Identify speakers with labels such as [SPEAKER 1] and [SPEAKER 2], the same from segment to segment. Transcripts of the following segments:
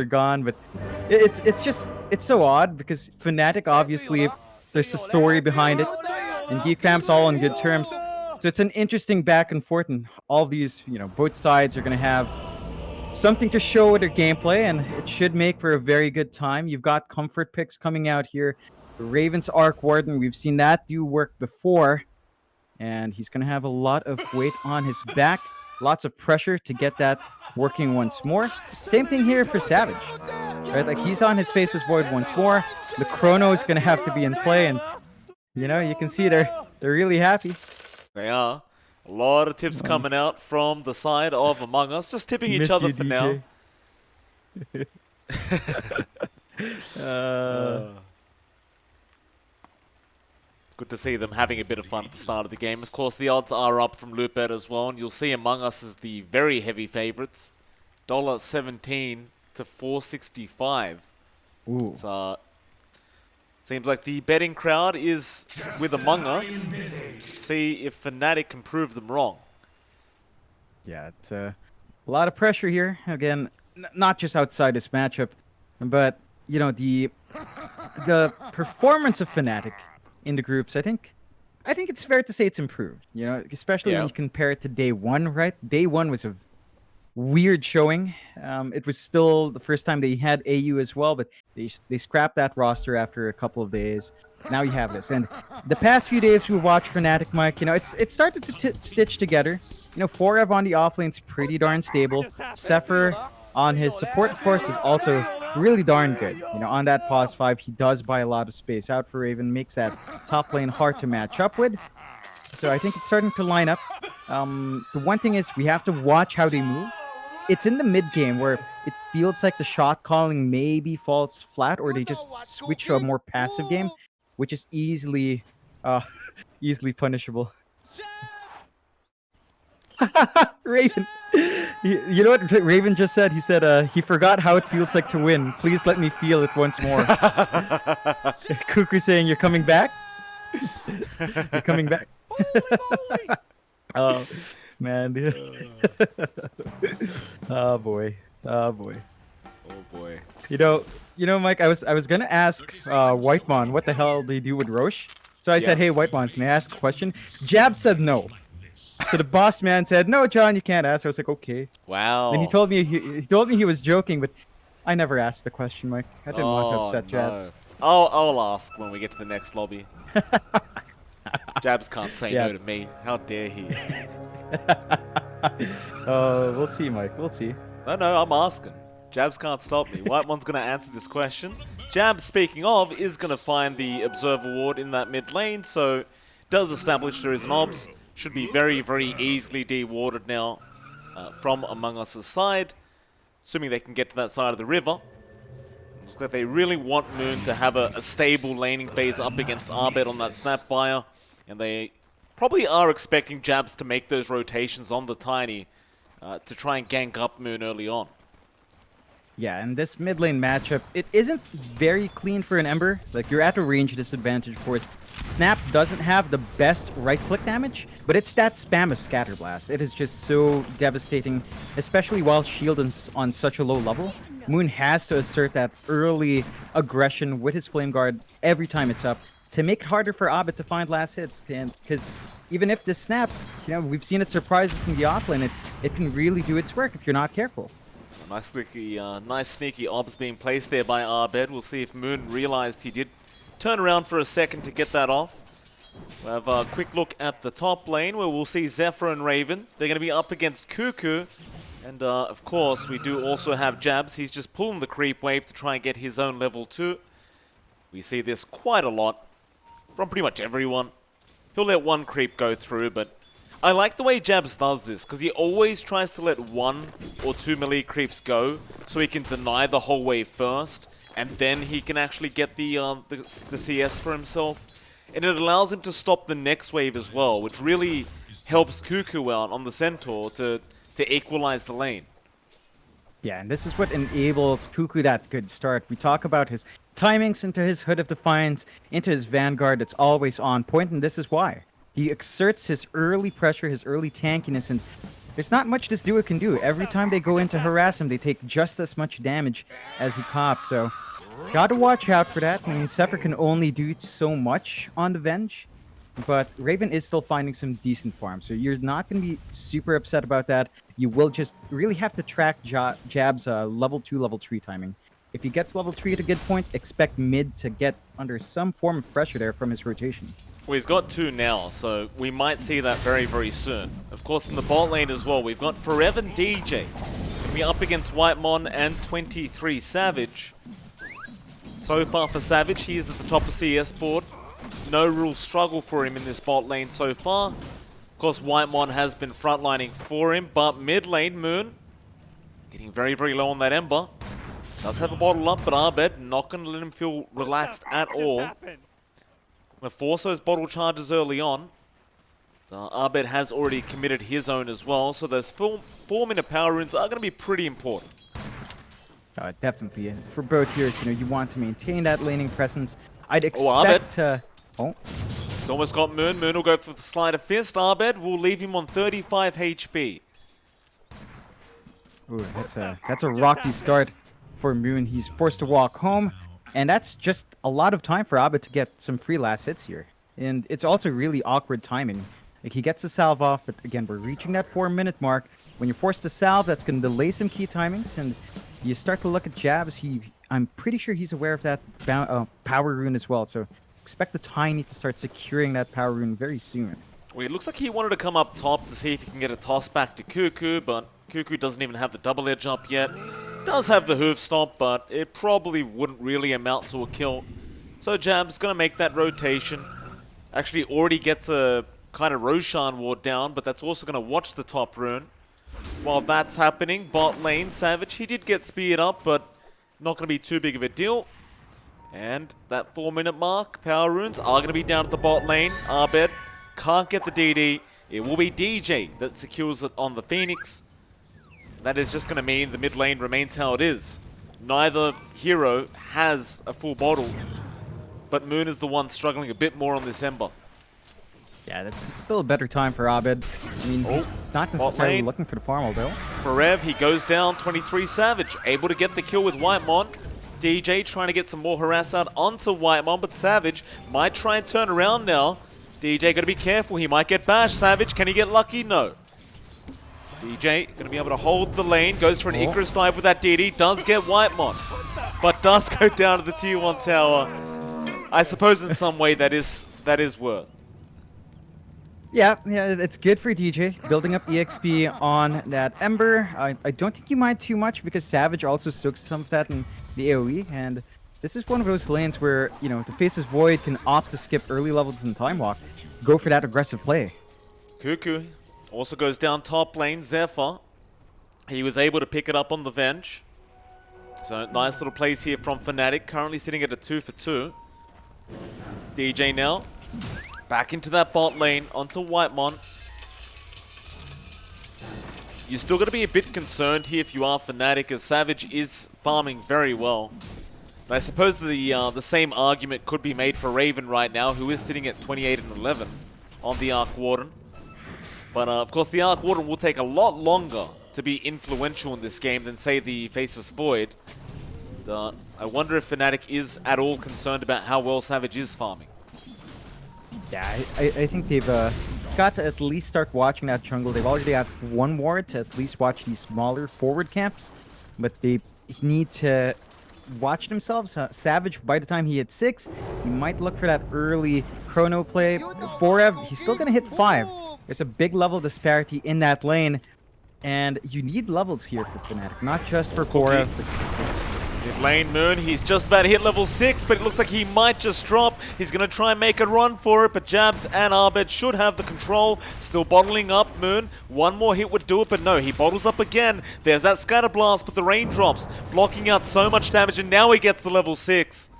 [SPEAKER 1] gone, but it's so odd because Fnatic obviously there's a story behind it, and Geek Fam's all on good terms. So it's an interesting back and forth, and all these, both sides are gonna have something to show with their gameplay, and it should make for a very good time. You've got comfort picks coming out here. Raven's Arc Warden, we've seen that do work before, and he's gonna have a lot of weight on his back, lots of pressure to get that working once more. Same thing here for Savage, right? Like he's on his Faceless Void once more. The Chrono is gonna have to be in play, and you can see they're really happy.
[SPEAKER 2] They are. A lot of tips coming out from the side of Among Us, just tipping each other for now. Good to see them having a bit of fun at the start of the game. Of course, the odds are up from Loopbet as well, and you'll see Among Us as the very heavy favorites. $17 to $4.65.
[SPEAKER 1] Ooh.
[SPEAKER 2] It's, seems like the betting crowd is with Among Us. See if Fnatic can prove them wrong.
[SPEAKER 1] Yeah, it's a lot of pressure here. Again, not just outside this matchup, but the performance of Fnatic in the groups. I think it's fair to say it's improved. Especially when you compare it to day one. Right, day one was a weird showing. It was still the first time they had AU as well, but they scrapped that roster after a couple of days. Now you have this, and the past few days we've watched Fnatic, Mike. It started to stitch together. Forev on the offlane's pretty darn stable. Sepher on his support, of course, is also really darn good. On that pause 5, he does buy a lot of space out for Raven, makes that top lane hard to match up with. So I think it's starting to line up. The one thing is we have to watch how they move. It's in the mid game where it feels like the shot calling maybe falls flat, or they just switch to a more passive game, which is easily punishable. Raven. You know what Raven just said? He said he forgot how it feels like to win. Please let me feel it once more. Cuckoo saying, "You're coming back? You're coming back?" Oh, man. Oh boy.
[SPEAKER 2] Oh boy.
[SPEAKER 1] Mike, I was gonna ask Whitemon what the hell they do with Roche. So I said, "Hey, Whitemon, can I ask a question?" Jab said no. So the boss man said, "No, John, you can't ask." I was like, "Okay."
[SPEAKER 2] Wow.
[SPEAKER 1] And he told me he was joking, but I never asked the question, Mike. I didn't want to upset Jabs.
[SPEAKER 2] I'll ask when we get to the next lobby. Jabs can't say no to me. How dare he?
[SPEAKER 1] We'll see, Mike. We'll see.
[SPEAKER 2] No, I'm asking. Jabs can't stop me. Whitemon's going to answer this question. Jabs, speaking of, is going to find the Observer Ward in that mid lane, so does establish there is an obs. Should be very, very easily de-warded now from Among Us' side, assuming they can get to that side of the river. Looks like they really want Moon to have a stable laning phase up against Arbet on that Snapfire, and they probably are expecting Jabs to make those rotations on the Tiny to try and gank up Moon early on.
[SPEAKER 1] Yeah, and this mid lane matchup, it isn't very clean for an Ember. Like, you're at a range disadvantage, of course. Snap doesn't have the best right-click damage, but its stats spam a Scatter Blast. It is just so devastating, especially while Shield is on such a low level. Moon has to assert that early aggression with his Flame Guard every time it's up to make it harder for Abed to find last hits. Because even if this Snap, we've seen it surprise us in the offlane, it can really do its work if you're not careful.
[SPEAKER 2] Nice sneaky obs being placed there by Arbed. We'll see if Moon realized he did turn around for a second to get that off. We'll have a quick look at the top lane where we'll see Zephyr and Raven. They're going to be up against Cuckoo. And of course, we do also have Jabs. He's just pulling the creep wave to try and get his own level 2. We see this quite a lot from pretty much everyone. He'll let one creep go through, but I like the way Jabs does this, because he always tries to let 1 or 2 melee creeps go, so he can deny the whole wave first, and then he can actually get the CS for himself. And it allows him to stop the next wave as well, which really helps Cuckoo out on the Centaur to equalize the lane.
[SPEAKER 1] Yeah, and this is what enables Cuckoo that good start. We talk about his timings into his Hood of Defiance, into his Vanguard that's always on point, and this is why. He exerts his early pressure, his early tankiness, and there's not much this duo can do. Every time they go in to harass him, they take just as much damage as he cops. So, gotta watch out for that. I mean, Zephyr can only do so much on the Venge, but Raven is still finding some decent farm. So you're not going to be super upset about that. You will just really have to track Jab's level 2, level 3 timing. If he gets level 3 at a good point, expect mid to get under some form of pressure there from his rotation.
[SPEAKER 2] Well, he's got 2 now, so we might see that very, very soon. Of course, in the bot lane as well, we've got Forever and DJ. Gonna be up against Whitemon and 23 Savage. So far for Savage, he is at the top of CS board. No real struggle for him in this bot lane so far. Of course, Whitemon has been frontlining for him, but mid lane, Moon, getting very, very low on that Ember. Does have a bottle up, but Abed not going to let him feel relaxed at all. Going to force those bottle charges early on. Abed has already committed his own as well, so those 4-minute power runes are going to be pretty important.
[SPEAKER 1] Definitely. For both heroes, you want to maintain that laning presence. I'd expect
[SPEAKER 2] It's almost got Moon. Moon will go for the Sleight of Fist. Abed will leave him on 35 HP.
[SPEAKER 1] Ooh, that's a rocky start for Moon. He's forced to walk home, and that's just a lot of time for Abed to get some free last hits here. And it's also really awkward timing. Like, he gets the salve off, but again, we're reaching that 4-minute mark. When you're forced to salve, that's going to delay some key timings, and you start to look at Jabs. I'm pretty sure he's aware of that power rune as well, so expect the Tiny to start securing that power rune very soon.
[SPEAKER 2] Well, it looks like he wanted to come up top to see if he can get a toss back to Cuckoo, but Cuckoo doesn't even have the double edge up yet. Does have the hoof stomp, but it probably wouldn't really amount to a kill. So Jab's going to make that rotation. Actually already gets a kind of Roshan ward down, but that's also going to watch the top rune. While that's happening, bot lane, Savage, he did get speared up, but not going to be too big of a deal. And that 4-minute mark, power runes are going to be down at the bot lane. Abed can't get the DD. It will be DJ that secures it on the Phoenix. That is just going to mean the mid lane remains how it is. Neither hero has a full bottle, but Moon is the one struggling a bit more on this Ember.
[SPEAKER 1] Yeah, that's still a better time for Abed. I mean, he's not necessarily looking for the farm, although.
[SPEAKER 2] For Rev, he goes down, 23 Savage, able to get the kill with Whitemon. DJ trying to get some more harass out onto Whitemon, but Savage might try and turn around now. DJ got to be careful, he might get bashed. Savage, can he get lucky? No. DJ going to be able to hold the lane, goes for an Icarus dive with that DD, does get Whitemon, but does go down to the tier 1 tower. I suppose in some way that is worth.
[SPEAKER 1] Yeah, it's good for DJ, building up EXP on that Ember. I don't think you mind too much because Savage also soaks some of that in the AoE, and this is one of those lanes where, the Faceless Void can opt to skip early levels in Time Walk. Go for that aggressive play.
[SPEAKER 2] Cuckoo also goes down top lane, Zephyr. He was able to pick it up on the Venge. So nice little plays here from Fnatic, currently sitting at a 2 for 2. DJ now. Back into that bot lane, onto Whitemon. You're still going to be a bit concerned here if you are Fnatic, as Savage is farming very well. But I suppose the same argument could be made for Raven right now, who is sitting at 28 and 11 on the Arc Warden. But of course, the Arc Warden will take a lot longer to be influential in this game than, say, the Faceless Void. I wonder if Fnatic is at all concerned about how well Savage is farming.
[SPEAKER 1] Yeah, I think they've got to at least start watching that jungle. They've already got one ward to at least watch these smaller forward camps, but they need to watch themselves. Savage, by the time he hits 6, he might look for that early chrono play. Forev, he's still going to hit 5. There's a big level disparity in that lane, and you need levels here for Fnatic, not just for Forev.
[SPEAKER 2] Mid lane, Moon, he's just about to hit level 6, but it looks like he might just drop. He's going to try and make a run for it, but Jabs and Abed should have the control. Still bottling up, Moon. One more hit would do it, but no, he bottles up again. There's that Scatter Blast, but the raindrops blocking out so much damage, and now he gets the level 6.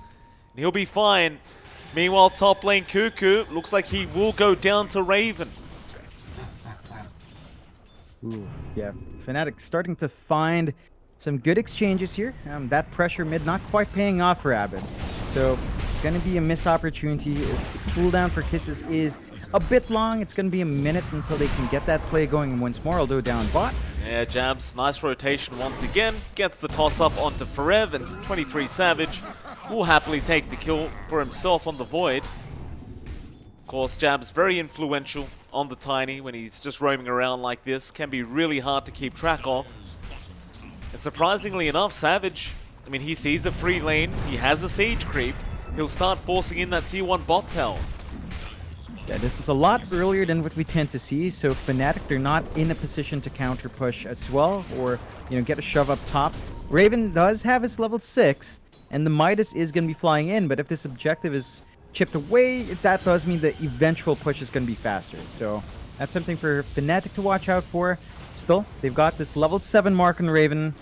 [SPEAKER 2] And he'll be fine. Meanwhile, top lane Cuckoo, looks like he will go down to Raven.
[SPEAKER 1] Ooh, yeah, Fnatic starting to find some good exchanges here. That pressure mid not quite paying off for Abed. So, gonna be a missed opportunity. The cooldown for Kisses is a bit long. It's going to be a minute until they can get that play going once more, although down bot.
[SPEAKER 2] Yeah, Jabs, nice rotation once again. Gets the toss-up onto Forev, and 23 Savage will happily take the kill for himself on the Void. Of course, Jabs very influential on the Tiny when he's just roaming around like this. Can be really hard to keep track of. And surprisingly enough, Savage, I mean, he sees a free lane, he has a siege creep, he'll start forcing in that tier 1 bot tower.
[SPEAKER 1] Yeah, this is a lot earlier than what we tend to see, so Fnatic, they're not in a position to counter push as well, or, you know, get a shove up top. Raven does have his level 6, and the Midas is going to be flying in, but if this objective is chipped away, that does mean the eventual push is going to be faster. So that's something for Fnatic to watch out for. Still, they've got this level 7 mark on Raven.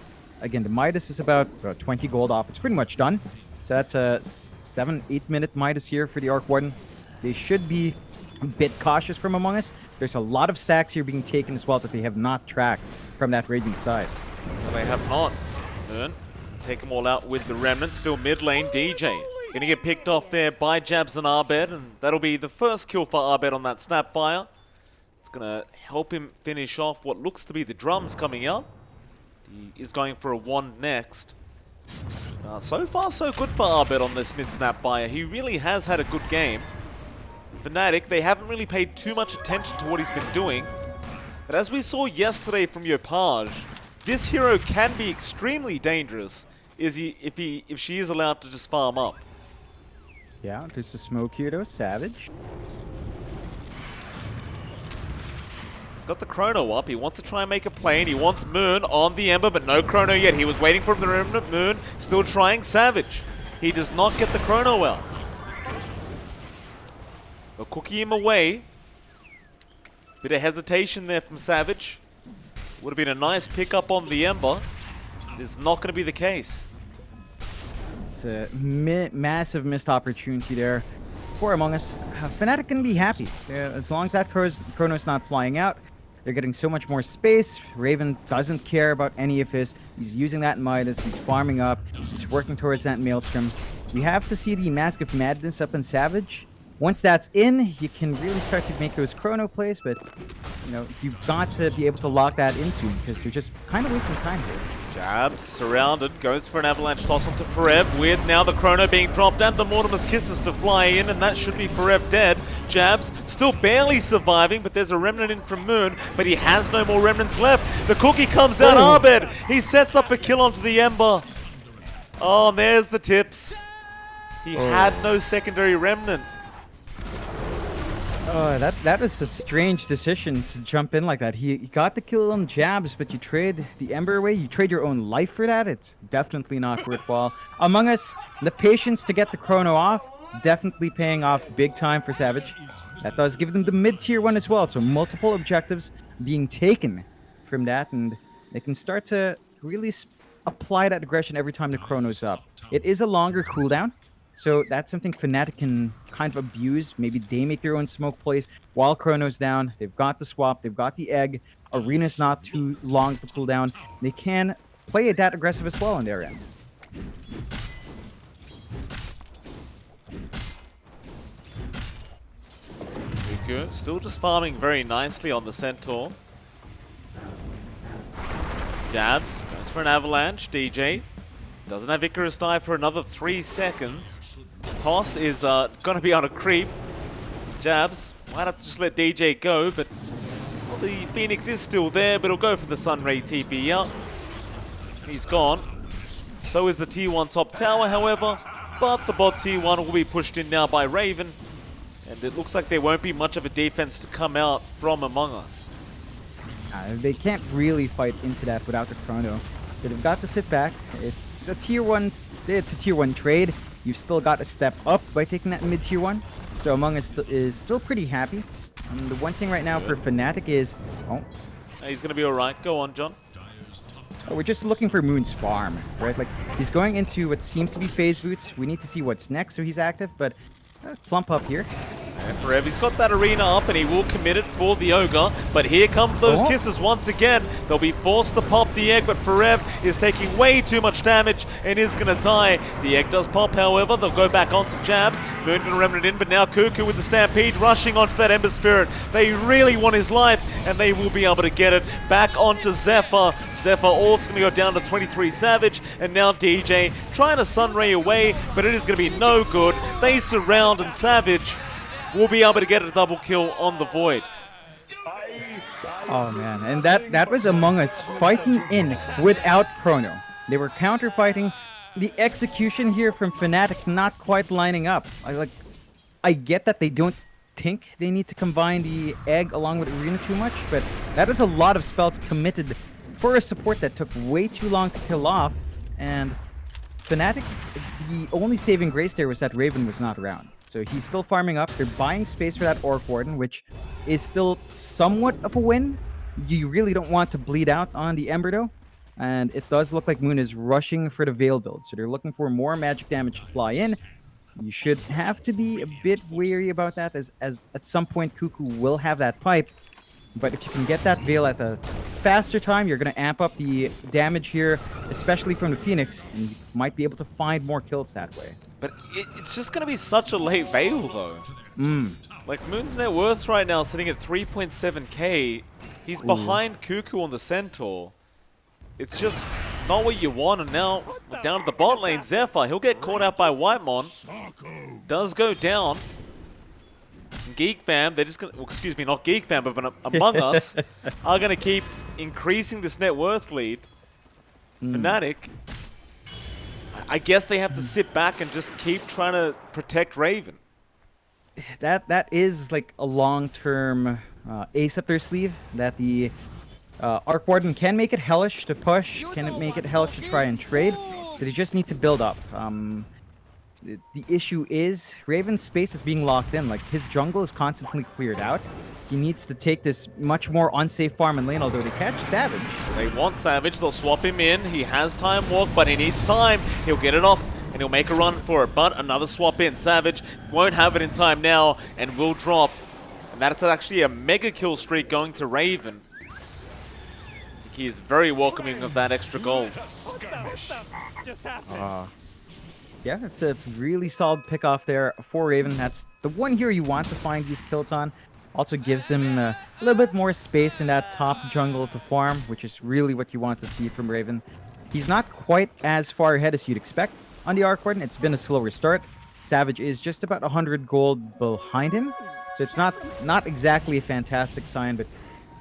[SPEAKER 1] Again, the Midas is about 20 gold off. It's pretty much done. So that's a 7-8 minute Midas here for the Arc Warden. They should be a bit cautious from Among Us. There's a lot of stacks here being taken as well that they have not tracked from that Radiant side.
[SPEAKER 2] Well, they have not. Take them all out with the Remnant. Still mid lane, DJ. Gonna get picked off there by Jabs and Arbed, and that'll be the first kill for Arbed on that Snapfire. It's gonna help him finish off what looks to be the drums coming out. He is going for a wand next. So far, so good for Arbed on this mid Snapfire. He really has had a good game. Fnatic, they haven't really paid too much attention to what he's been doing. But as we saw yesterday from Yopaj, this hero can be extremely dangerous if she is allowed to just farm up.
[SPEAKER 1] Yeah, there's a smoke here though, Savage.
[SPEAKER 2] He's got the Chrono up. He wants to try and make a play, and he wants Moon on the Ember, but no Chrono yet. He was waiting for the Remnant. Moon still trying Savage. He does not get the Chrono out. They'll cookie him away. Bit of hesitation there from Savage. Would have been a nice pickup on the Ember. It is not going to be the case.
[SPEAKER 1] It's a massive missed opportunity there for Among Us. Fnatic can be happy. As long as that Chrono is not flying out, they're getting so much more space. Raven doesn't care about any of this. He's using that Midas. He's farming up. He's working towards that Maelstrom. You have to see the Mask of Madness up in Savage. Once that's in, you can really start to make those Chrono plays, but you know, you've got to be able to lock that in soon because you're just kind of wasting time here.
[SPEAKER 2] Jabs surrounded, goes for an avalanche toss onto Forev, with now the Chrono being dropped and the Mortimer's Kisses to fly in, and that should be Forev dead. Jabs still barely surviving, but there's a Remnant in from Moon, but he has no more Remnants left. The cookie comes out, Arbed. He sets up a kill onto the Ember. Oh, and there's the tips. He had no secondary Remnant.
[SPEAKER 1] Oh, that is a strange decision to jump in like that. He got the kill on Jabs, but you trade the Ember away? You trade your own life for that? It's definitely not worthwhile. Among Us, the patience to get the Chrono off, definitely paying off big time for Savage. That does give them the mid-tier 1 as well, so multiple objectives being taken from that, and they can start to really apply that aggression every time the Chrono's up. It is a longer cooldown, so that's something Fnatic can kind of abuse. Maybe they make their own smoke plays while Chrono's down. They've got the swap. They've got the egg. Arena's not too long for cooldown. They can play it that aggressive as well on their end.
[SPEAKER 2] Good. Still just farming very nicely on the Centaur. Jabs goes for an avalanche. DJ doesn't have Icarus die for another 3 seconds. Toss is going to be on a creep. Jabs might have to just let DJ go, but well, the Phoenix is still there, but he'll go for the Sunray TP out. He's gone. So is the T1 top tower, however, but the bot T1 will be pushed in now by Raven, and it looks like there won't be much of a defense to come out from Among Us.
[SPEAKER 1] They can't really fight into that without the Chrono. They've got to sit back. It's a tier 1. It's a tier 1 trade. You've still got to step up by taking that mid tier 1. So Among Us is still pretty happy. And the one thing right now for Fnatic is... Oh.
[SPEAKER 2] He's going to be alright. Go on, John.
[SPEAKER 1] We're just looking for Moon's farm, right? Like, he's going into what seems to be phase boots. We need to see what's next so he's active, but plump up here.
[SPEAKER 2] And Forev, he's got that arena up and he will commit it for the Ogre. But here come those kisses once again. They'll be forced to pop the egg, but Forev is taking way too much damage and is going to die. The egg does pop, however. They'll go back onto Jabs. Moon going to Remnant in, but now Cuckoo with the Stampede rushing onto that Ember Spirit. They really want his life, and they will be able to get it. Back onto Zephyr. Zephyr also going to go down to 23 Savage, and now DJ trying to Sunray away, but it is going to be no good. They surround, and Savage will be able to get a double kill on the Void.
[SPEAKER 1] Oh man, and that was Among Us fighting in without Chrono. They were counter fighting. The execution here from Fnatic not quite lining up. I get that they don't think they need to combine the egg along with Arena too much, but that was a lot of spells committed for a support that took way too long to kill off, and Fnatic, the only saving grace there was that Raven was not around. So he's still farming up. They're buying space for that Orc Warden, which is still somewhat of a win. You really don't want to bleed out on the Ember though. And it does look like Moon is rushing for the Veil build. So they're looking for more magic damage to fly in. You should have to be a bit wary about that, as at some point Cuckoo will have that pipe. But if you can get that Veil at a faster time, you're going to amp up the damage here, especially from the Phoenix, and you might be able to find more kills that way.
[SPEAKER 2] But it's just going to be such a late Veil, though. Like, Moon's net worth right now sitting at 3.7k. He's behind Cuckoo on the Centaur. It's just not what you want, and now down to the bot lane, Zephyr, he'll get caught out by Whitemon. Does go down. Geek Fam, they're just gonna, well, excuse me, not Geek Fam, but Among Us are gonna keep increasing this net worth lead. Fnatic, I guess they have to sit back and just keep trying to protect Raven.
[SPEAKER 1] That is like a long-term ace up their sleeve, that the Arc Warden can make it hellish to push, can it make it hellish to try and trade, but they just need to build up. The issue is Raven's space is being locked in. Like, his jungle is constantly cleared out. He needs to take this much more unsafe farm in lane, although they catch Savage.
[SPEAKER 2] They want Savage, they'll swap him in. He has time walk, but he needs time. He'll get it off and he'll make a run for it, but another swap in. Savage won't have it in time now and will drop. And that's actually a mega kill streak going to Raven. He is very welcoming of that extra gold.
[SPEAKER 1] Yeah, it's a really solid pick off there for Raven. That's the one hero you want to find these kills on. Also gives them a little bit more space in that top jungle to farm, which is really what you want to see from Raven. He's not quite as far ahead as you'd expect on the Arc Warden. It's been a slower start. Savage is just about 100 gold behind him, so it's not exactly a fantastic sign, but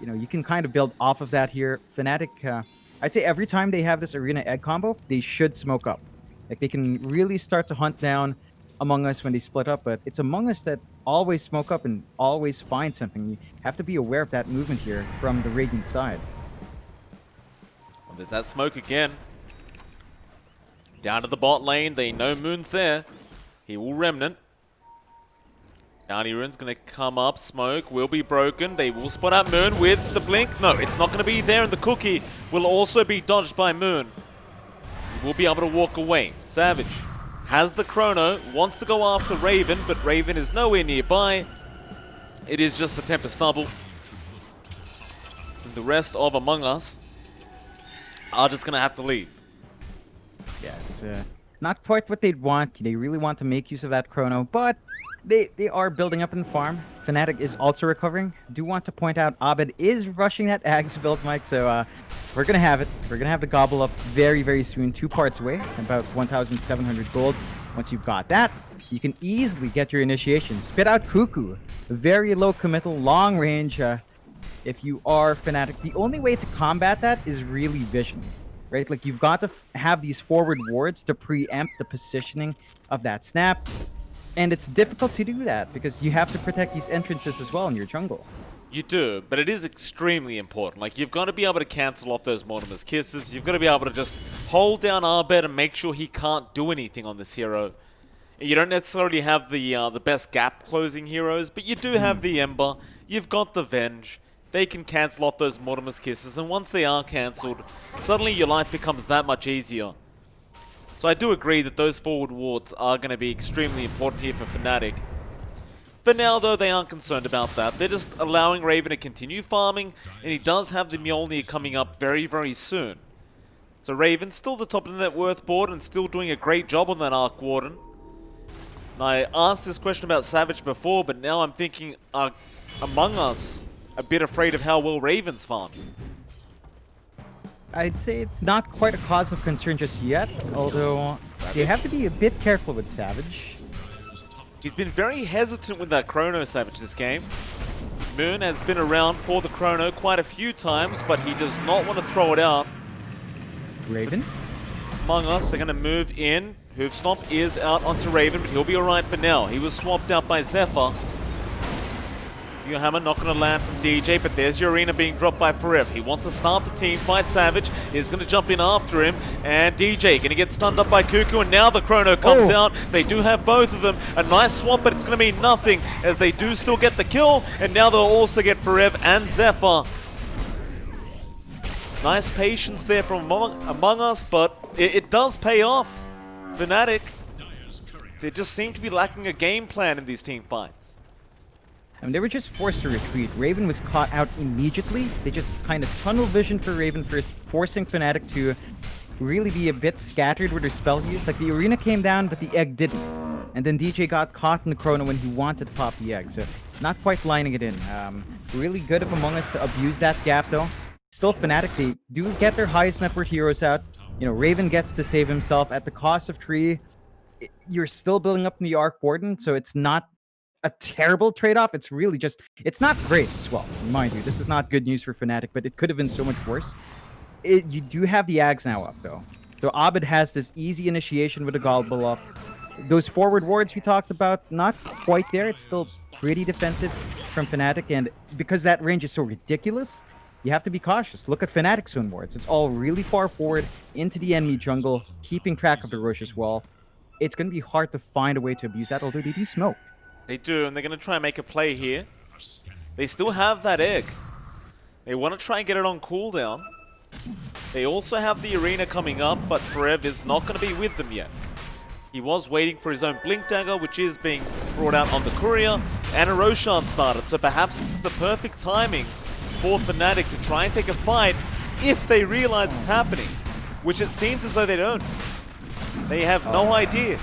[SPEAKER 1] you know, you can kind of build off of that here. Fnatic, I'd say every time they have this Arena Egg combo, they should smoke up. Like, they can really start to hunt down Among Us when they split up, but it's Among Us that always smoke up and always find something. You have to be aware of that movement here from the Radiant side.
[SPEAKER 2] Well, there's that smoke again. Down to the bot lane, they know Moon's there. He will Remnant. Bounty Rune's going to come up, smoke will be broken. They will spot out Moon with the blink. No, it's not going to be there, and the cookie will also be dodged by Moon. Will be able to walk away. Savage has the chrono, wants to go after Raven, but Raven is nowhere nearby. It is just the Tempest Stubble. And the rest of Among Us are just going to have to leave.
[SPEAKER 1] Yeah, it's not quite what they'd want. They really want to make use of that chrono, but they are building up in the farm. Fnatic is also recovering. Do want to point out Abed is rushing that Ags build, Mike, so we're going to have it. We're going to have the gobble up very, very soon. 2 parts away, about 1,700 gold. Once you've got that, you can easily get your initiation. Spit out Cuckoo. Very low committal, long range. If you are Fnatic, the only way to combat that is really vision, right? Like, you've got to have these forward wards to preempt the positioning of that snap. And it's difficult to do that because you have to protect these entrances as well in your jungle.
[SPEAKER 2] You do, but it is extremely important. Like, you've got to be able to cancel off those Mortimer's Kisses. You've got to be able to just hold down Arbed and make sure he can't do anything on this hero. You don't necessarily have the best gap closing heroes, but you do have the Ember. You've got the Venge. They can cancel off those Mortimer's Kisses, and once they are cancelled, suddenly your life becomes that much easier. So I do agree that those forward wards are going to be extremely important here for Fnatic. For now, though, they aren't concerned about that. They're just allowing Raven to continue farming, and he does have the Mjolnir coming up very, very soon. So Raven, still the top of the net worth board and still doing a great job on that Arc Warden. And I asked this question about Savage before, but now I'm thinking, are Among Us a bit afraid of how well Raven's farmed?
[SPEAKER 1] I'd say it's not quite a cause of concern just yet, although they have to be a bit careful with Savage.
[SPEAKER 2] He's been very hesitant with that Chrono Savage this game. Moon has been around for the Chrono quite a few times, but he does not want to throw it out.
[SPEAKER 1] Raven?
[SPEAKER 2] Among Us, they're going to move in. Hoofstomp is out onto Raven, but he'll be alright for now. He was swapped out by Zephyr. Hammer not going to land from DJ, but there's your arena being dropped by Forever. He wants to start the team fight. Savage is going to jump in after him, and DJ going to get stunned up by Cuckoo, and now the Chrono comes out. They do have both of them. A nice swap, but it's going to mean nothing as they do still get the kill, and now they'll also get Forever and Zephyr. Nice patience there from Among Us, but it does pay off. Fnatic, they just seem to be lacking a game plan in these team fights.
[SPEAKER 1] I mean, they were just forced to retreat. Raven was caught out immediately. They just kind of tunnel vision for Raven first, forcing Fnatic to really be a bit scattered with their spell use. Like, the arena came down, but the egg didn't. And then DJ got caught in the Chrono when he wanted to pop the egg, so not quite lining it in. Really good of Among Us to abuse that gap, though. Still, Fnatic, they do get their highest net worth heroes out. You know, Raven gets to save himself at the cost of Tree. You're still building up in the Arc Warden, so it's not a terrible trade-off. It's really just, it's not great as well. Mind you, this is not good news for Fnatic, but it could have been so much worse. You do have the Ags now up, though. So Abed has this easy initiation with a Gobble up. Those forward wards we talked about, not quite there. It's still pretty defensive from Fnatic, and because that range is so ridiculous, you have to be cautious. Look at Fnatic's own wards. It's all really far forward into the enemy jungle, keeping track of the Rosh as well. It's going to be hard to find a way to abuse that, although they do smoke.
[SPEAKER 2] They do, and they're going to try and make a play here. They still have that egg. They want to try and get it on cooldown. They also have the arena coming up, but Forev is not going to be with them yet. He was waiting for his own Blink Dagger, which is being brought out on the Courier, and a Roshan started, so perhaps this is the perfect timing for Fnatic to try and take a fight if they realize it's happening, which it seems as though they don't. They have no idea.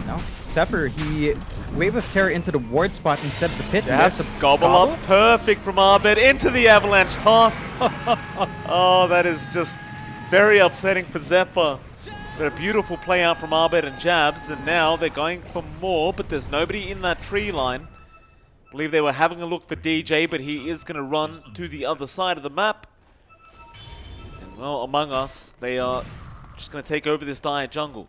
[SPEAKER 1] No. Zephyr, he Wave of Terror into the ward spot instead of the pit.
[SPEAKER 2] Yes, gobble up, perfect from Abed into the avalanche toss. Oh, that is just very upsetting for Zephyr. But a beautiful play out from Abed and Jabs, and now they're going for more, but there's nobody in that tree line. I believe they were having a look for DJ, but he is going to run to the other side of the map. And well, Among Us, they are just going to take over this dire jungle.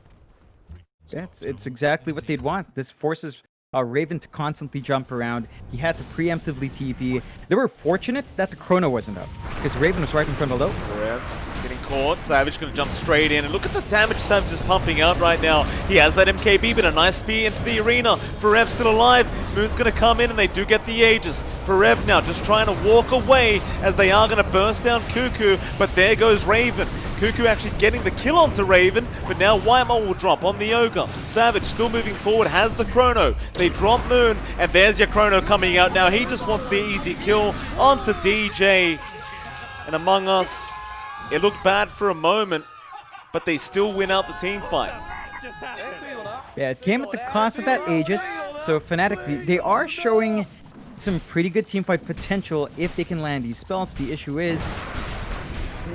[SPEAKER 1] Yeah, it's exactly what they'd want. This forces Raven to constantly jump around. He had to preemptively TP. They were fortunate that the Chrono wasn't up, because Raven was right in front of low.
[SPEAKER 2] Getting caught. Savage going to jump straight in. And look at the damage Savage is pumping out right now. He has that MKB, but a nice spear into the arena. Forev still alive. Moon's going to come in, and they do get the Aegis. Forev now just trying to walk away as they are going to burst down Cuckoo, but there goes Raven. Cuckoo actually getting the kill onto Raven, but now Whitemore will drop on the Ogre. Savage still moving forward, has the Chrono. They drop Moon, and there's your Chrono coming out now. He just wants the easy kill onto DJ. And Among Us, it looked bad for a moment, but they still win out the team fight.
[SPEAKER 1] Yeah, it came at the cost of that Aegis. So Fnatic, they are showing some pretty good teamfight potential if they can land these spells. The issue is,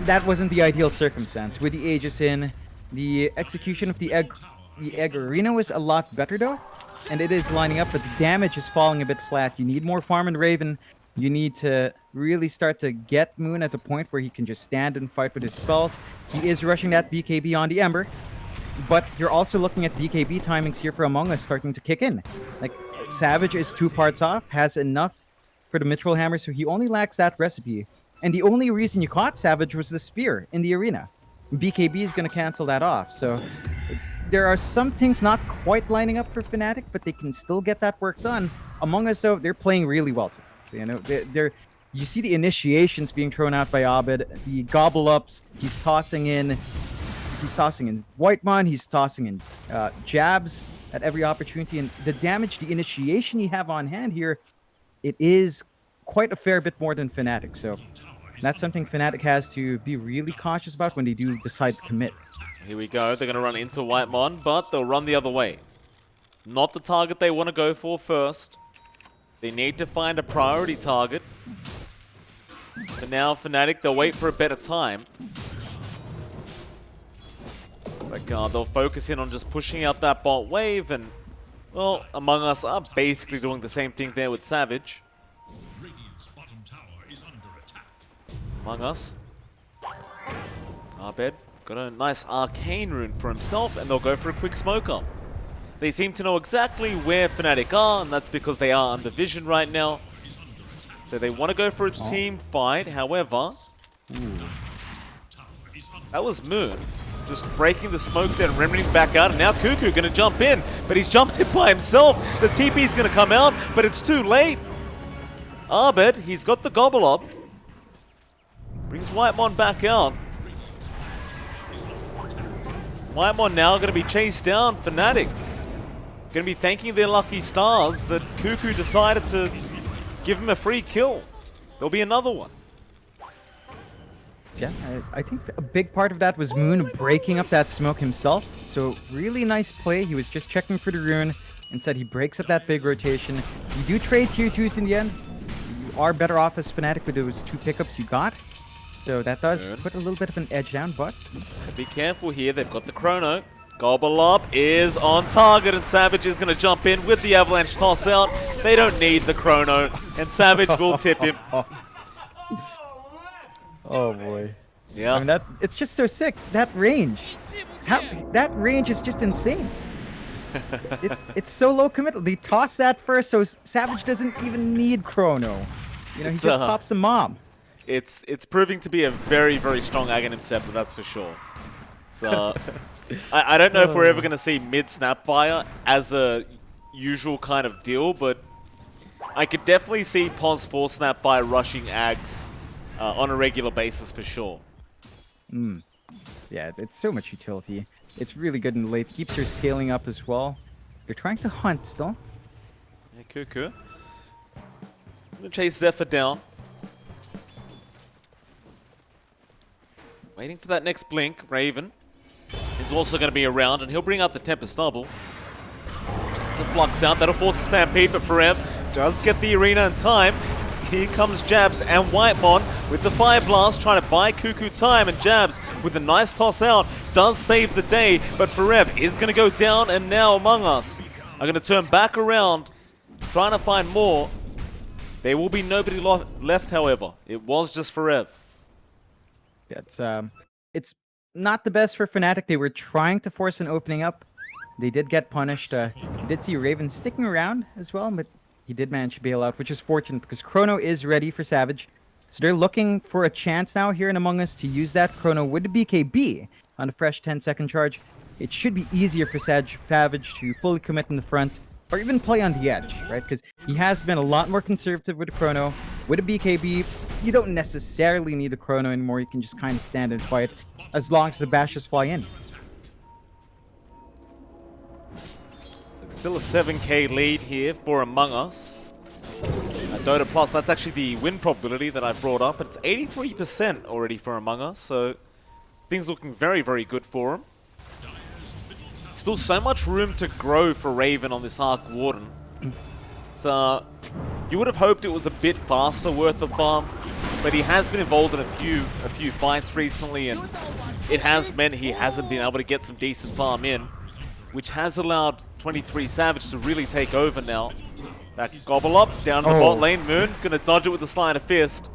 [SPEAKER 1] that wasn't the ideal circumstance. With the Aegis in, the execution of the egg arena was a lot better though. And it is lining up, but the damage is falling a bit flat. You need more farm and Raven. You need to really start to get Moon at the point where he can just stand and fight with his spells. He is rushing that BKB on the Ember, but you're also looking at BKB timings here for Among Us starting to kick in. Like, Savage is 2 parts off, has enough for the Mithril Hammer, so he only lacks that recipe. And the only reason you caught Savage was the spear in the arena. BKB is going to cancel that off, so there are some things not quite lining up for Fnatic, but they can still get that work done. Among Us, though, they're playing really well too. You know, you see the initiations being thrown out by Abed, the gobble ups he's tossing in. He's tossing in Whitemon, he's tossing in jabs at every opportunity, and the damage, the initiation you have on hand here, it is quite a fair bit more than Fnatic, so that's something Fnatic has to be really cautious about when they do decide to commit.
[SPEAKER 2] Here we go, they're going to run into Whitemon, but they'll run the other way. Not the target they want to go for first. They need to find a priority target. For now, Fnatic, they'll wait for a better time. Like, they'll focus in on just pushing out that bot wave, and, well, Among Us are basically doing the same thing there with Savage. Among Us. Abed got a nice arcane rune for himself, and they'll go for a quick smoke up. They seem to know exactly where Fnatic are, and that's because they are under vision right now. So they want to go for a team fight, however... That was Moon. Just breaking the smoke there and remedying back out, and now Cuckoo going to jump in, but he's jumped in by himself. The TP's going to come out, but it's too late. Abed, he's got the gobble up. Brings Whitemon back out. Whitemon now going to be chased down. Fnatic going to be thanking their lucky stars that Cuckoo decided to give him a free kill. There'll be another one.
[SPEAKER 1] Yeah, I think a big part of that was Moon breaking up that smoke himself. So really nice play. He was just checking for the rune. Instead, he breaks up that big rotation. You do trade tier 2s in the end. You are better off as Fnatic with those 2 pickups you got. So that does put a little bit of an edge down, but...
[SPEAKER 2] Be careful here. They've got the chrono. Gobble Up is on target, and Savage is going to jump in with the avalanche toss out. They don't need the chrono, and Savage will tip him.
[SPEAKER 1] Oh boy.
[SPEAKER 2] Yeah.
[SPEAKER 1] I mean, it's just so sick. That range. That range is just insane. It's so low committal. They toss that first, so Savage doesn't even need chrono. You know, he just pops the mob.
[SPEAKER 2] It's proving to be a very, very strong Aghanim Scepter, that's for sure. So, I don't know if we're ever going to see mid-Snapfire as a usual kind of deal, but I could definitely see Pons 4 Snapfire rushing Ags on a regular basis for sure.
[SPEAKER 1] Yeah, it's so much utility. It's really good in the late. Keeps her scaling up as well. They're trying to hunt still.
[SPEAKER 2] Yeah, Cuckoo. I'm going to chase Zephyr down. Waiting for that next blink. Raven is also going to be around, and he'll bring out the Tempest Double. The Flux out. That'll force a Stampede, but Forev does get the arena in time. Here comes Jabs and Whitemon with the Fire Blast, trying to buy Cuckoo time, and Jabs with a nice toss out does save the day, but Forev is going to go down, and now Among Us are going to turn back around, trying to find more. There will be nobody left, however. It was just Forev.
[SPEAKER 1] Yeah, it's not the best for Fnatic. They were trying to force an opening up. They did get punished. You did see Raven sticking around as well, but he did manage to bail out, which is fortunate because Chrono is ready for Savage. So they're looking for a chance now here in Among Us to use that Chrono with the BKB on a fresh 10-second charge. It should be easier for Savage to fully commit in the front or even play on the edge, right? Because he has been a lot more conservative with the Chrono. With a BKB, you don't necessarily need the Chrono anymore. You can just kind of stand and fight as long as the bashes fly in.
[SPEAKER 2] Still a 7k lead here for Among Us. Dota Plus, that's actually the win probability that I brought up. It's 83% already for Among Us, so things looking very, very good for him. Still so much room to grow for Raven on this Arc Warden. So you would have hoped it was a bit faster worth of farm, but he has been involved in a few fights recently, and it has meant he hasn't been able to get some decent farm in, which has allowed 23 Savage to really take over now. Back Gobble Up, down to the bot lane. Moon gonna dodge it with the Slide of Fist.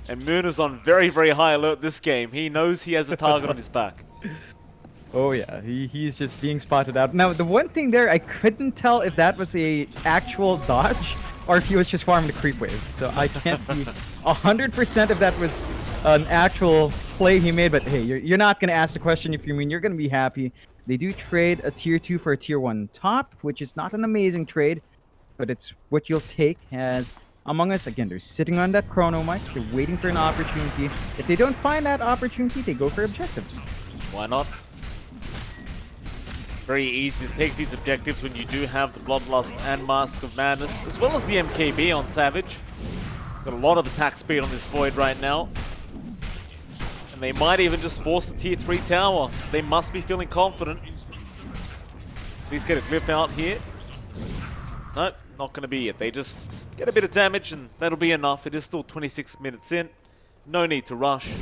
[SPEAKER 2] And Moon is on very, very high alert this game. He knows he has a target on his back.
[SPEAKER 1] Oh yeah, he's just being spotted out. Now, the one thing there, I couldn't tell if that was a actual dodge or if he was just farming the creep wave. So I can't be 100% if that was an actual play he made. But hey, you're not going to ask the question if you mean you're going to be happy. They do trade a tier 2 for a tier 1 top, which is not an amazing trade, but it's what you'll take. As Among Us, again, they're sitting on that chrono mic. They're waiting for an opportunity. If they don't find that opportunity, they go for objectives.
[SPEAKER 2] Why not? Very easy to take these objectives when you do have the Bloodlust and Mask of Madness, as well as the MKB on Savage. Got a lot of attack speed on this Void right now. And they might even just force the tier 3 tower. They must be feeling confident. Please get a glyph out here. Nope, not going to be it. They just get a bit of damage and that'll be enough. It is still 26 minutes in. No need to rush.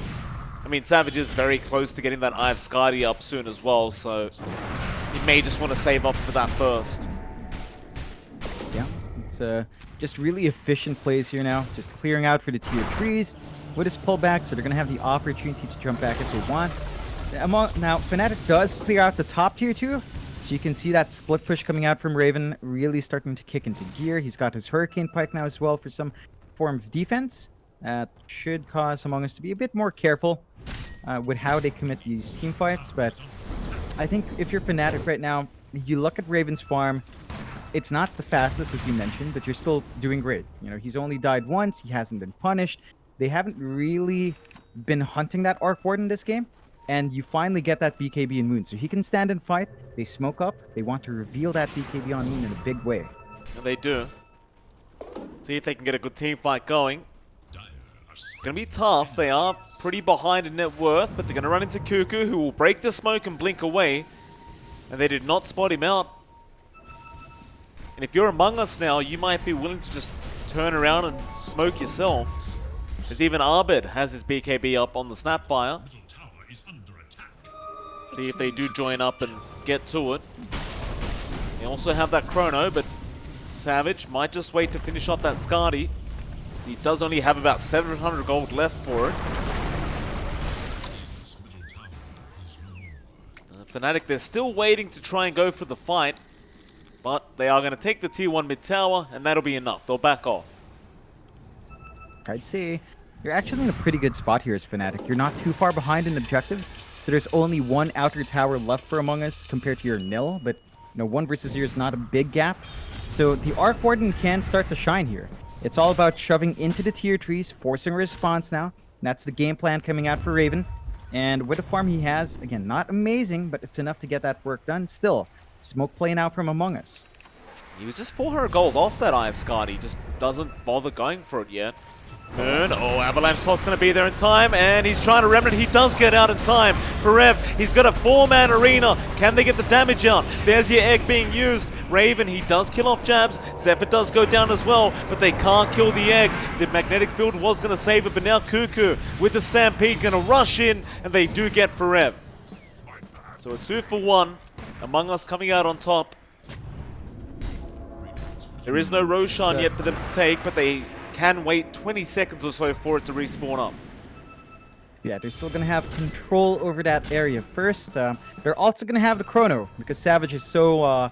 [SPEAKER 2] I mean, Savage is very close to getting that Eye of Skadi up soon as well, so he may just want to save up for that first.
[SPEAKER 1] Yeah, it's just really efficient plays here now. Just clearing out for the tier 3s with his pullback, so they're going to have the opportunity to jump back if they want. Now, Fnatic does clear out the top tier 2, so you can see that split push coming out from Raven really starting to kick into gear. He's got his Hurricane Pike now as well for some form of defense. That should cause Among Us to be a bit more careful with how they commit these team fights, but I think if you're Fnatic right now, you look at Raven's farm, it's not the fastest as you mentioned, but you're still doing great. You know, he's only died once, he hasn't been punished. They haven't really been hunting that Arc Ward in this game, and you finally get that BKB in Moon, so he can stand and fight. They smoke up, they want to reveal that BKB on Moon in a big way.
[SPEAKER 2] And they do. See if they can get a good team fight going. It's going to be tough. They are pretty behind in net worth, but they're going to run into Cuckoo, who will break the smoke and blink away. And they did not spot him out. And if you're Among Us now, you might be willing to just turn around and smoke yourself. As even Arbed has his BKB up on the Snapfire. See if they do join up and get to it. They also have that Chrono, but Savage might just wait to finish off that Skadi. He does only have about 700 gold left for it. Fnatic, they're still waiting to try and go for the fight, but they are going to take the tier 1 mid tower, and that'll be enough. They'll back off.
[SPEAKER 1] I'd say you're actually in a pretty good spot here as Fnatic. You're not too far behind in objectives, so there's only one outer tower left for Among Us compared to your nil, but you know, 1 versus 0 is not a big gap. So the Arc Warden can start to shine here. It's all about shoving into the tier 3s, forcing a response now. And that's the game plan coming out for Raven. And with the farm he has, again, not amazing, but it's enough to get that work done. Still, smoke play now from Among Us.
[SPEAKER 2] He was just 400 gold off that Eye of Skadi. He just doesn't bother going for it yet. Moon, oh, Avalanche Toss going to be there in time, and he's trying to Remnant. He does get out in time. For Rev, he's got a 4-man arena. Can they get the damage out? There's your egg being used. Raven, he does kill off jabs. Zephyr does go down as well, but they can't kill the egg. The magnetic field was going to save it, but now Cuckoo with the Stampede going to rush in, and they do get for Rev. So a 2 for 1. Among Us coming out on top. There is no Roshan yet for them to take, but they can wait 20 seconds or so for it to respawn up.
[SPEAKER 1] Yeah, they're still going to have control over that area first. They're also going to have the Chrono, because Savage is so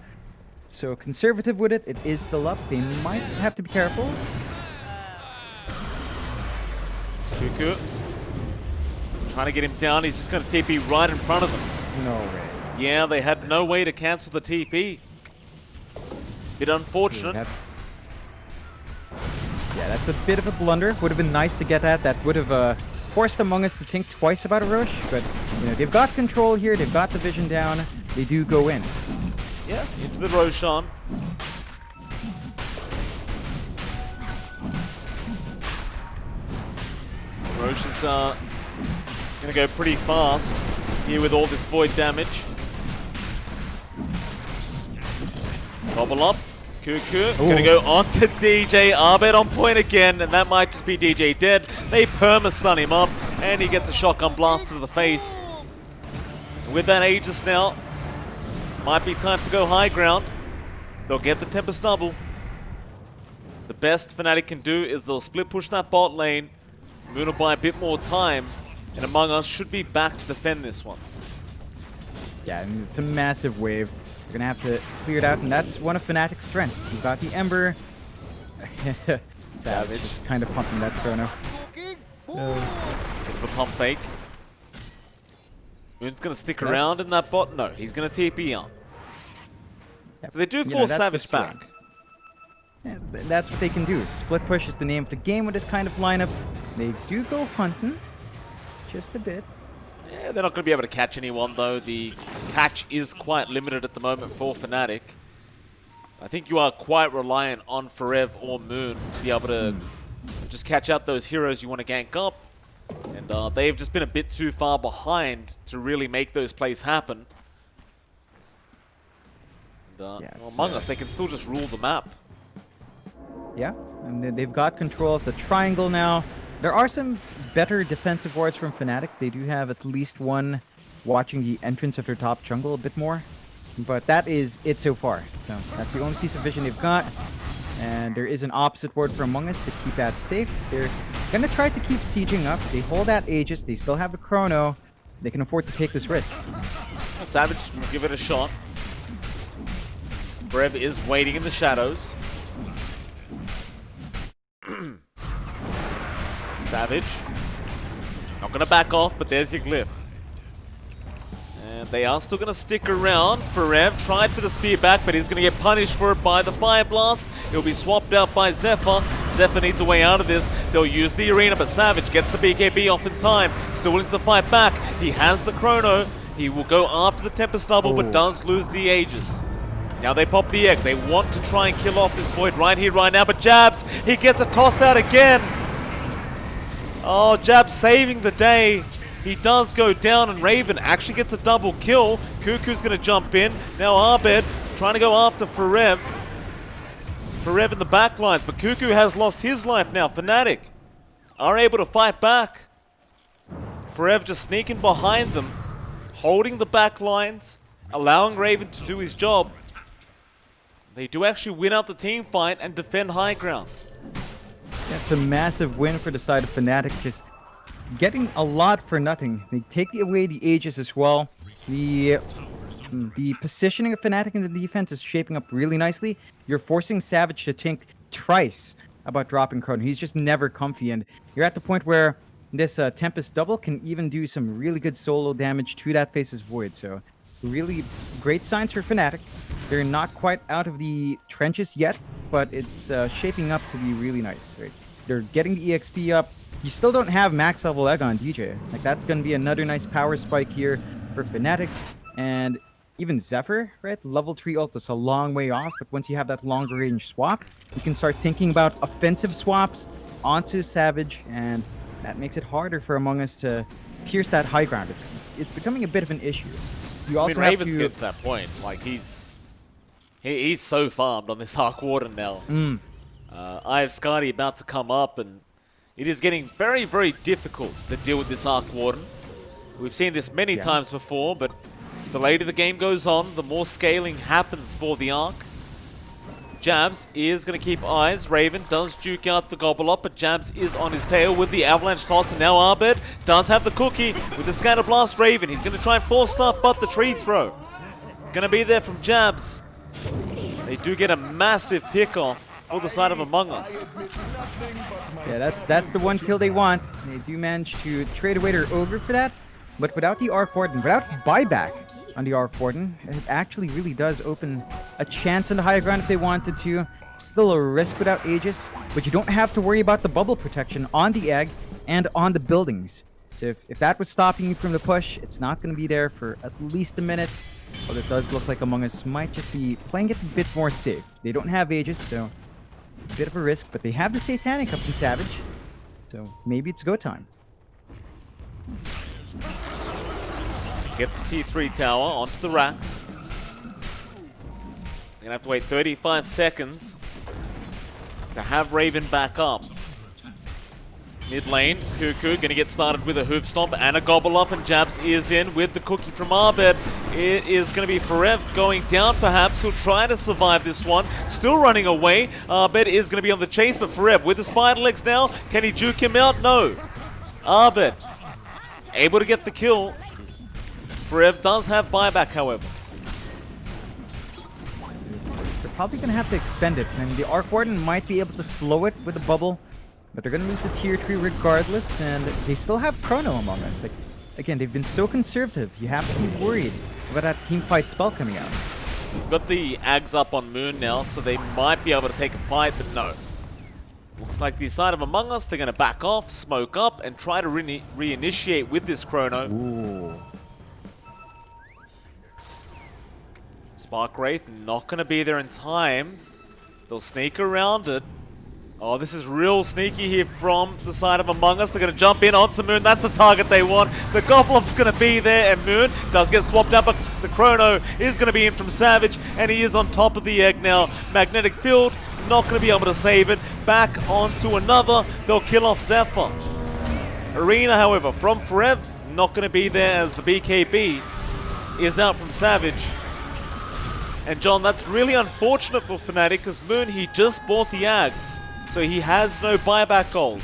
[SPEAKER 1] conservative with it. It is still up. They might have to be careful.
[SPEAKER 2] Cuckoo trying to get him down. He's just going to TP right in front of them.
[SPEAKER 1] No way.
[SPEAKER 2] Yeah, they had no way to cancel the TP. Bit unfortunate.
[SPEAKER 1] Yeah, that's a bit of a blunder. Would have been nice to get that. That would have forced Among Us to think twice about a rush. But, you know, they've got control here. They've got the vision down. They do go in.
[SPEAKER 2] Yeah, into the Roshan. Roshan's going to go pretty fast here with all this Void damage. Bobble up. Cuckoo going to go onto DJ. Arbed on point again, and that might just be DJ dead. They perma-stun him up, and he gets a shotgun blast to the face. And with that Aegis now, might be time to go high ground. They'll get the Tempest double. The best Fnatic can do is they'll split push that bot lane. Moon will buy a bit more time, and Among Us should be back to defend this one.
[SPEAKER 1] Yeah, and it's a massive wave. You're going to have to clear it out, and that's one of Fnatic's strengths. You've got the Ember. Savage just kind of pumping that Chrono.
[SPEAKER 2] Bit of a pump fake. Moon's going to stick around in that bot. No, he's going to TP out.
[SPEAKER 1] Yep.
[SPEAKER 2] So they do force Savage back.
[SPEAKER 1] Yeah, that's what they can do. Split push is the name of the game with this kind of lineup. They do go hunting. Just a bit.
[SPEAKER 2] Yeah, they're not going to be able to catch anyone, though. The catch is quite limited at the moment for Fnatic. I think you are quite reliant on Forev or Moon to be able to just catch out those heroes you want to gank up. And they've just been a bit too far behind to really make those plays happen. And,
[SPEAKER 1] Yeah,
[SPEAKER 2] well, Among Us, they can still just rule the map.
[SPEAKER 1] Yeah, and they've got control of the triangle now. There are some better defensive wards from Fnatic. They do have at least one watching the entrance of their top jungle a bit more. But that is it so far. So that's the only piece of vision they've got. And there is an opposite ward for Among Us to keep that safe. They're going to try to keep sieging up. They hold that Aegis. They still have the Chrono. They can afford to take this risk.
[SPEAKER 2] Savage will give it a shot. Brev is waiting in the shadows. Savage. Not going to back off, but there's your glyph. And they are still going to stick around. Forev tried for the spear back, but he's going to get punished for it by the Fire Blast. He'll be swapped out by Zephyr. Zephyr needs a way out of this. They'll use the arena, but Savage gets the BKB off in time. Still willing to fight back. He has the Chrono. He will go after the Tempest double, but does lose the Aegis. Now they pop the egg. They want to try and kill off this Void right here, right now, but Jabs, he gets a toss out again. Oh, Jabs saving the day. He does go down, and Raven actually gets a double kill. Cuckoo's going to jump in. Now Abed trying to go after Forev. Forev in the back lines, but Cuckoo has lost his life now. Fnatic are able to fight back. Forev just sneaking behind them, holding the back lines, allowing Raven to do his job. They do actually win out the team fight and defend high ground.
[SPEAKER 1] That's a massive win for the side of Fnatic, just getting a lot for nothing. They take away the Aegis as well. The positioning of Fnatic in the defense is shaping up really nicely. You're forcing Savage to think twice about dropping Chrono. He's just never comfy, and you're at the point where this Tempest double can even do some really good solo damage to that Face's Void. So really great signs for Fnatic. They're not quite out of the trenches yet, but it's shaping up to be really nice. Right? They're getting the EXP up. You still don't have max level egg on DJ. Like, that's going to be another nice power spike here for Fnatic. And even Zephyr, right? Level 3 ult is a long way off, but once you have that longer range swap, you can start thinking about offensive swaps onto Savage, and that makes it harder for Among Us to pierce that high ground. It's becoming a bit of an issue. You also have
[SPEAKER 2] Raven's getting to that point. Like, he's so farmed on this Arc Warden now. I have Skadi about to come up, and it is getting very, very difficult to deal with this Arc Warden. We've seen this many times before, but the later the game goes on, the more scaling happens for the Arc. Jabs is going to keep eyes. Raven does juke out the Gobble Up, but Jabs is on his tail with the Avalanche Toss, and now Abed does have the cookie with the Scatter Blast. Raven, he's going to try and force stuff, but the Tree Throw going to be there from Jabs. They do get a massive pick-off for the side of Among Us.
[SPEAKER 1] Yeah, that's the one kill they want. They do manage to trade away their Ogre for that, but without the Arc Warden, without buyback on the Arc Warden, it actually really does open a chance on the high ground if they wanted to. Still a risk without Aegis, but you don't have to worry about the bubble protection on the egg and on the buildings. So if that was stopping you from the push, it's not going to be there for at least a minute. But it does look like Among Us might just be playing it a bit more safe. They don't have Aegis, so a bit of a risk, but they have the Satanic up in Savage, so maybe it's go time.
[SPEAKER 2] Get the T3 tower onto the racks. Gonna have to wait 35 seconds to have Raven back up. Mid lane, Cuckoo gonna get started with a Hoof Stomp and a Gobble Up, and Jabs is in with the cookie from Abed. It is gonna be Forev going down perhaps. He'll try to survive this one. Still running away. Abed is gonna be on the chase, but Forev with the spider legs now. Can he juke him out? No. Abed able to get the kill. Forev does have buyback, however.
[SPEAKER 1] They're probably going to have to expend it, and the Arc Warden might be able to slow it with a bubble, but they're going to lose the tier 3 regardless, and they still have Chrono Among Us. Like, again, they've been so conservative. You have to be worried about that teamfight spell coming out.
[SPEAKER 2] We've got the Ags up on Moon now, so they might be able to take a fight, but no. Looks like the side of Among Us, they're going to back off, smoke up, and try to reinitiate with this chrono.
[SPEAKER 1] Ooh.
[SPEAKER 2] Spark Wraith not going to be there in time. They'll sneak around it. Oh, this is real sneaky here from the side of Among Us. They're going to jump in onto Moon. That's the target they want. The Goblin's going to be there, and Moon does get swapped out, but the chrono is going to be in from Savage, and he is on top of the egg now. Magnetic Field, not going to be able to save it. Back onto another. They'll kill off Zephyr. Arena, however, from Forev, not going to be there as the BKB is out from Savage. And John, that's really unfortunate for Fnatic because Moon, he just bought the Ags. So he has no buyback gold.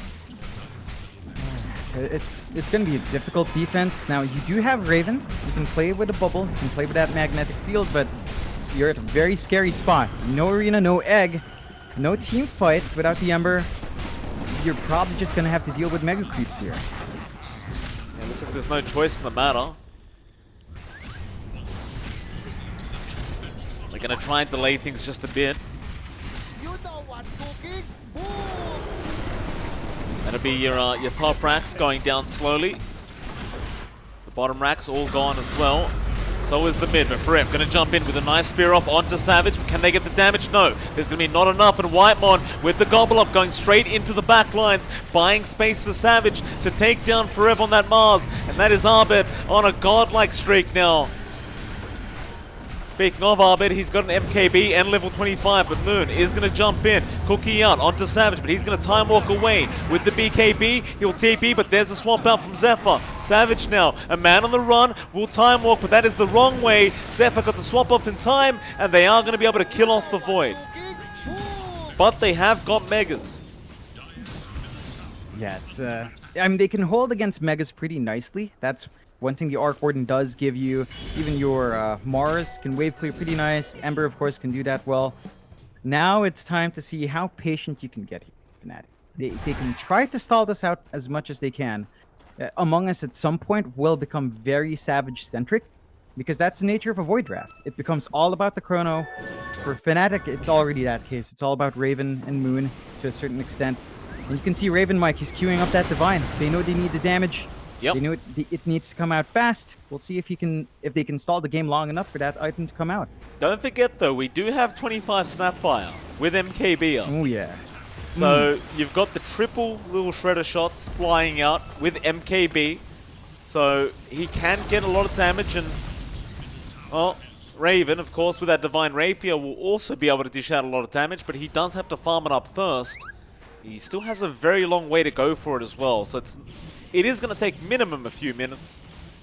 [SPEAKER 1] It's going to be a difficult defense. Now, you do have Raven. You can play with a bubble. You can play with that magnetic field, but you're at a very scary spot. No arena, no egg, no team fight without the Ember. You're probably just going to have to deal with mega creeps here.
[SPEAKER 2] It looks like there's no choice in the matter. They're going to try and delay things just a bit. That'll be your top racks going down slowly. The bottom racks all gone as well. So is the mid, but Forev going to jump in with a nice spear off onto Savage. Can they get the damage? No. There's going to be not enough, and Whitemon with the gobble up going straight into the back lines, buying space for Savage to take down Forev on that Mars, and that is Arbed on a godlike streak now. Speaking of Arbed, he's got an MKB and level 25, but Moon is going to jump in. Cookie out onto Savage, but he's going to time walk away with the BKB. He'll TP, but there's a swamp out from Zephyr. Savage now, a man on the run, will time walk, but that is the wrong way. Zephyr got the swap up in time, and they are going to be able to kill off the Void. But they have got Megas.
[SPEAKER 1] Yeah, it's, I mean, they can hold against Megas pretty nicely. That's one thing the Arc Warden does give you. Even your Mars can wave clear pretty nice. Ember, of course, can do that well. Now it's time to see how patient you can get here, Fnatic. They can try to stall this out as much as they can. Among Us at some point will become very Savage-centric, because that's the nature of a Void Draft. It becomes all about the chrono. For Fnatic, it's already that case. It's all about Raven and Moon to a certain extent. And you can see Raven Mike, he's queuing up that Divine. They know they need the damage.
[SPEAKER 2] Yep.
[SPEAKER 1] They know it needs to come out fast. We'll see if they can stall the game long enough for that item to come out.
[SPEAKER 2] Don't forget though, we do have 25 Snapfire with MKB up.
[SPEAKER 1] Oh yeah.
[SPEAKER 2] So you've got the triple little shredder shots flying out with MKB. So he can get a lot of damage, and well, Raven, of course, with that Divine Rapier will also be able to dish out a lot of damage, but he does have to farm it up first. He still has a very long way to go for it as well. So it is going to take minimum a few minutes,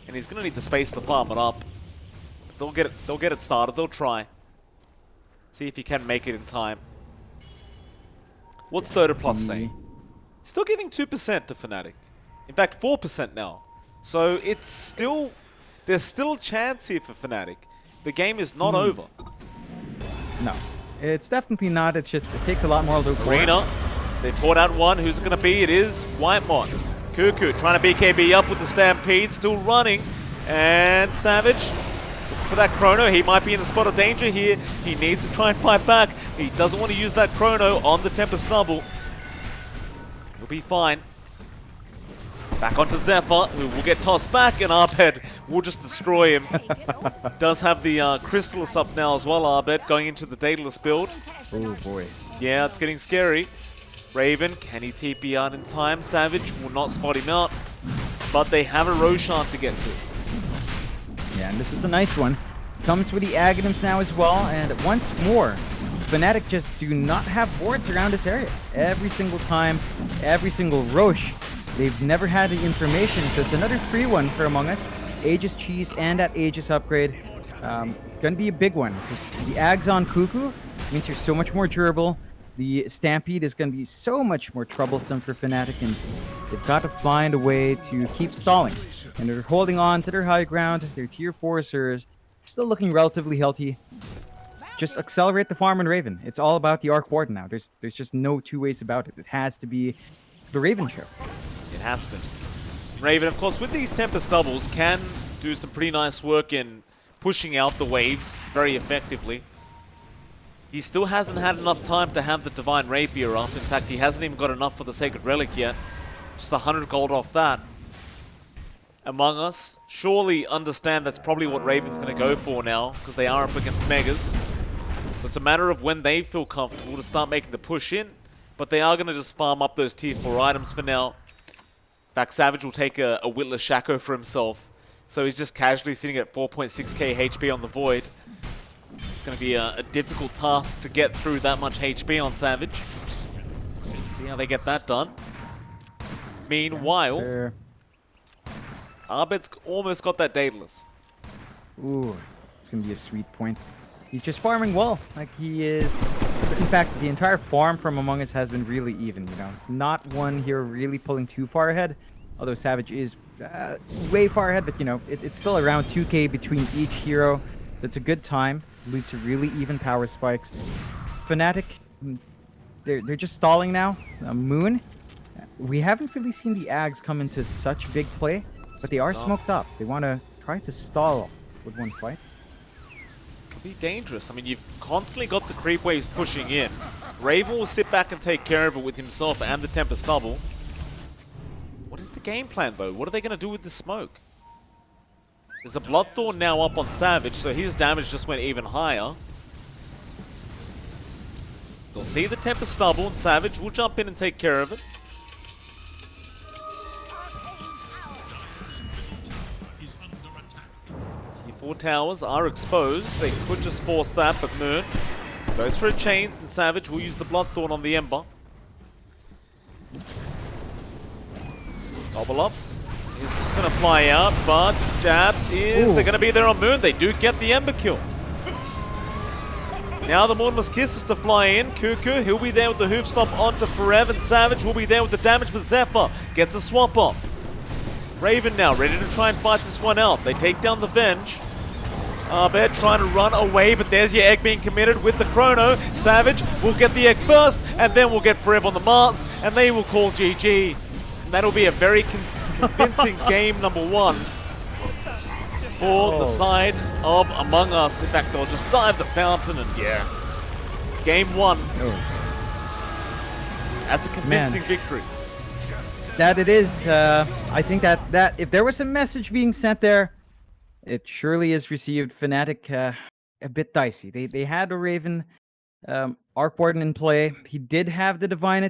[SPEAKER 2] and he's going to need the space to farm it up. They'll get it started. They'll try. See if he can make it in time. What's Dota Plus saying? Still giving 2% to Fnatic. In fact, 4% now. So it's still, there's still a chance here for Fnatic. The game is not over.
[SPEAKER 1] No, it's definitely not. It's just, it takes a lot more to do.
[SPEAKER 2] Arena, they poured out one. Who's it going to be? It is Whitemon. Cuckoo trying to BKB up with the Stampede, still running. And Savage, for that chrono, he might be in a spot of danger here. He needs to try and fight back. He doesn't want to use that chrono on the Tempest Snubble. He'll be fine. Back onto Zephyr, who will get tossed back, and Arbed will just destroy him. Does have the Crystallis up now as well, Arbed, going into the Daedalus build.
[SPEAKER 1] Oh boy.
[SPEAKER 2] Yeah, it's getting scary. Raven, can he TP out in time? Savage will not spot him out, but they have a Roshan to get to.
[SPEAKER 1] Yeah, and this is a nice one. Comes with the Aghanims now as well, and once more, Fnatic just do not have wards around this area. Every single time, every single Roche, they've never had the information, so it's another free one for Among Us. Aegis Cheese and that Aegis upgrade. Gonna be a big one, because the Ags on Cuckoo means you're so much more durable. The Stampede is going to be so much more troublesome for Fnatic, and they've got to find a way to keep stalling. And they're holding on to their high ground. Their tier 4s are still looking relatively healthy. Just accelerate the farm and Raven. It's all about the Arc Warden now. There's just no two ways about it. It has to be the Raven show.
[SPEAKER 2] It has to. Raven, of course, with these Tempest doubles, can do some pretty nice work in pushing out the waves very effectively. He still hasn't had enough time to have the Divine Rapier up. In fact, he hasn't even got enough for the Sacred Relic yet. Just 100 gold off that. Among Us surely understand that's probably what Raven's going to go for now, because they are up against Megas. So it's a matter of when they feel comfortable to start making the push in, but they are going to just farm up those tier 4 items for now. In fact, Savage will take a Witless Shaco for himself, so he's just casually sitting at 4.6k HP on the Void. It's going to be a difficult task to get through that much HP on Savage. See how they get that done. Meanwhile, Abed's almost got that Daedalus.
[SPEAKER 1] Ooh, it's going to be a sweet point. He's just farming well, like he is. In fact, the entire farm from Among Us has been really even, you know. Not one here really pulling too far ahead, although Savage is way far ahead, but you know, it's still around 2k between each hero. That's a good time. Leads to really even power spikes. Fnatic, they're just stalling now. Moon, we haven't really seen the Ags come into such big play, but they are smoked up. They want to try to stall with one fight.
[SPEAKER 2] Could be dangerous. I mean, you've constantly got the creep waves pushing in. Raven will sit back and take care of it with himself and the Tempest Double. What is the game plan, though? What are they going to do with the smoke? There's a Bloodthorn now up on Savage, so his damage just went even higher. They'll see the Tempest Double, and Savage will jump in and take care of it. Tier 4 towers are exposed. They could just force that, but Moon goes for a chains, and Savage will use the Bloodthorn on the Ember. Gobble up. He's just going to fly out, but Jabs is... They're going to be there on Moon. They do get the Ember kill. Now the Mortimer's Kiss is to fly in. Cuckoo, he'll be there with the hoof stomp onto Forever, and Savage will be there with the damage, but Zephyr gets a swap off. Raven now ready to try and fight this one out. They take down the Venge. Abed trying to run away, but there's your egg being committed with the Chrono. Savage will get the egg first, and then we'll get Forever on the Mars, and they will call GG. And that'll be a very convincing game number 1 for the side of Among Us. In fact, they'll just dive the fountain, and yeah, game 1. That's a convincing victory.
[SPEAKER 1] That it is. I think that if there was a message being sent there, it surely is received. Fnatic a bit dicey. They had a Raven Arc Warden in play. He did have the Divine